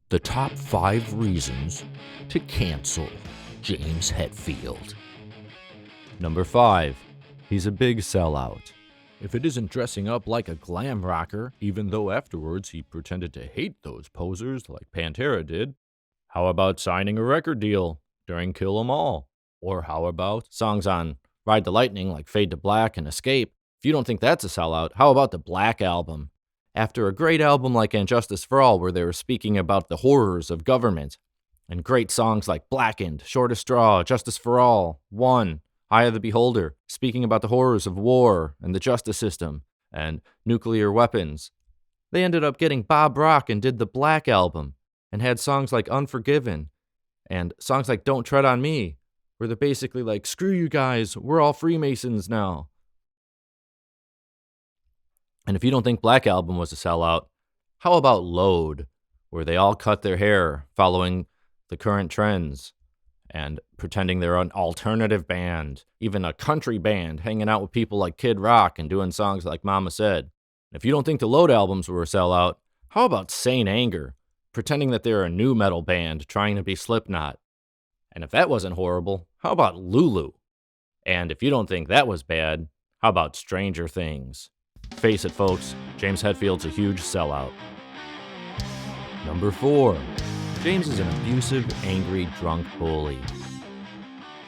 The top 5 reasons to cancel James Hetfield. Number 5. He's a big sellout. If it isn't dressing up like a glam rocker, even though afterwards he pretended to hate those posers like Pantera did, how about signing a record deal during Kill 'Em All? Or how about songs on Ride the Lightning like Fade to Black and Escape? If you don't think that's a sellout, how about the Black Album? After a great album like And Justice for All, where they were speaking about the horrors of government, and great songs like Blackened, Shortest Straw, Justice for All, One, Eye of the Beholder, speaking about the horrors of war and the justice system and nuclear weapons. They ended up getting Bob Rock and did the Black Album and had songs like Unforgiven and songs like Don't Tread on Me, where they're basically like, screw you guys, we're all Freemasons now. And if you don't think Black Album was a sellout, how about Load, where they all cut their hair following the current trends and pretending they're an alternative band, even a country band, hanging out with people like Kid Rock and doing songs like Mama Said. If you don't think the Load albums were a sellout, how about Saint Anger, pretending that they're a new metal band trying to be Slipknot? And if that wasn't horrible, how about Lulu? And if you don't think that was bad, how about Stranger Things? Face it, folks, James Hetfield's a huge sellout. Number 4. James is an abusive, angry, drunk bully.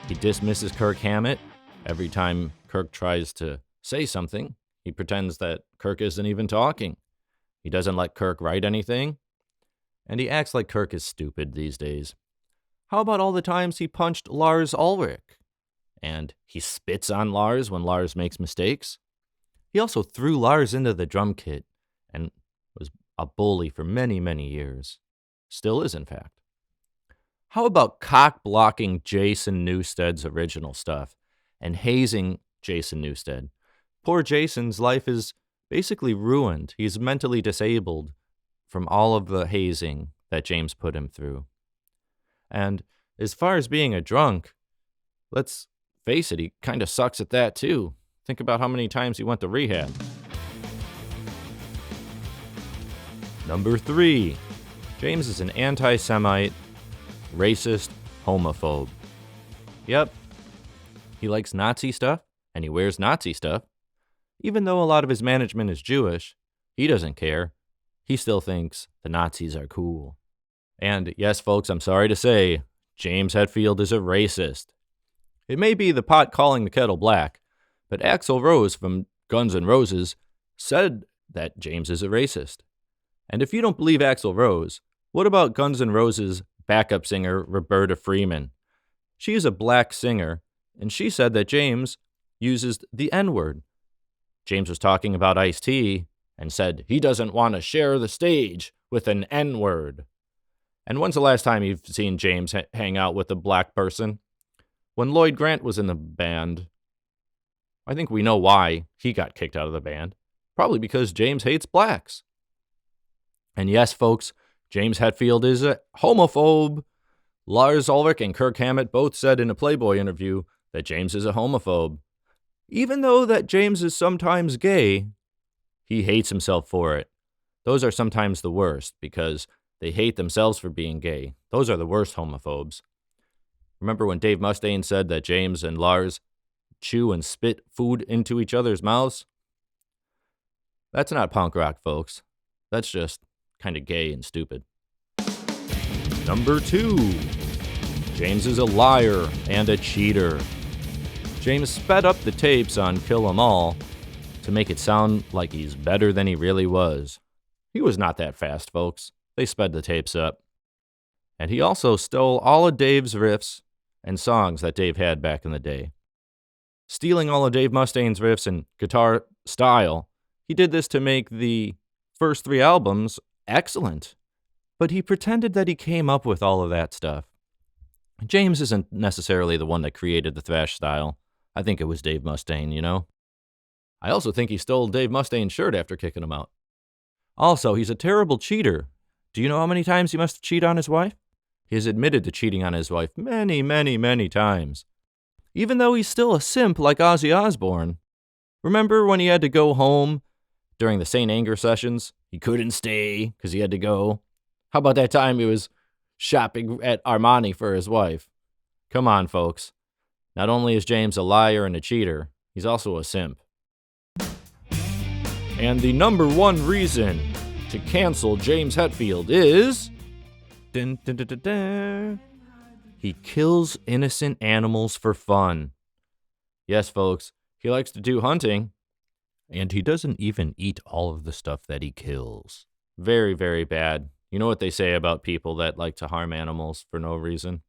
He dismisses Kirk Hammett. Every time Kirk tries to say something, he pretends that Kirk isn't even talking. He doesn't let Kirk write anything. And he acts like Kirk is stupid these days. How about all the times he punched Lars Ulrich? And he spits on Lars when Lars makes mistakes. He also threw Lars into the drum kit and was a bully for many, many years. Still is, in fact. How about cock-blocking Jason Newsted's original stuff and hazing Jason Newsted? Poor Jason's life is basically ruined. He's mentally disabled from all of the hazing that James put him through. And as far as being a drunk, let's face it, he kind of sucks at that too. Think about how many times he went to rehab. Number 3. James is an anti-Semite, racist, homophobe. Yep. He likes Nazi stuff, and he wears Nazi stuff. Even though a lot of his management is Jewish, he doesn't care. He still thinks the Nazis are cool. And yes, folks, I'm sorry to say, James Hetfield is a racist. It may be the pot calling the kettle black, but Axl Rose from Guns N' Roses said that James is a racist. And if you don't believe Axl Rose, what about Guns N' Roses backup singer Roberta Freeman? She is a black singer, and she said that James uses the N-word. James was talking about Ice-T and said he doesn't want to share the stage with an N-word. And when's the last time you've seen James hang out with a black person? When Lloyd Grant was in the band, I think we know why he got kicked out of the band. Probably because James hates blacks. And yes, folks, James Hetfield is a homophobe. Lars Ulrich and Kirk Hammett both said in a Playboy interview that James is a homophobe. Even though that James is sometimes gay, he hates himself for it. Those are sometimes the worst because they hate themselves for being gay. Those are the worst homophobes. Remember when Dave Mustaine said that James and Lars chew and spit food into each other's mouths? That's not punk rock, folks. That's just kind of gay and stupid. Number 2. James is a liar and a cheater. James sped up the tapes on Kill 'Em All to make it sound like he's better than he really was. He was not that fast, folks. They sped the tapes up. And he also stole all of Dave's riffs and songs that Dave had back in the day. Stealing all of Dave Mustaine's riffs and guitar style, he did this to make the first 3 albums excellent. But he pretended that he came up with all of that stuff. James isn't necessarily the one that created the thrash style. I think it was Dave Mustaine, you know? I also think he stole Dave Mustaine's shirt after kicking him out. Also, he's a terrible cheater. Do you know how many times he must cheat on his wife? He has admitted to cheating on his wife many, many, many times. Even though he's still a simp like Ozzy Osbourne. Remember when he had to go home during the Saint Anger sessions? He couldn't stay because he had to go. How about that time he was shopping at Armani for his wife? Come on, folks. Not only is James a liar and a cheater, he's also a simp. And the number one reason to cancel James Hetfield is... Dun, dun, dun, dun, dun. He kills innocent animals for fun. Yes, folks, he likes to do hunting. And he doesn't even eat all of the stuff that he kills. Very, very bad. You know what they say about people that like to harm animals for no reason?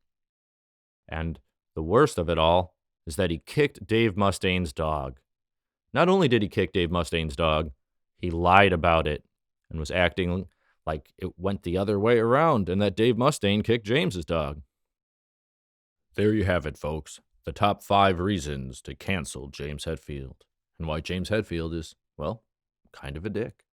And the worst of it all is that he kicked Dave Mustaine's dog. Not only did he kick Dave Mustaine's dog, he lied about it and was acting like it went the other way around and that Dave Mustaine kicked James's dog. There you have it, folks. The top 5 reasons to cancel James Hetfield. And why James Hetfield is, well, kind of a dick.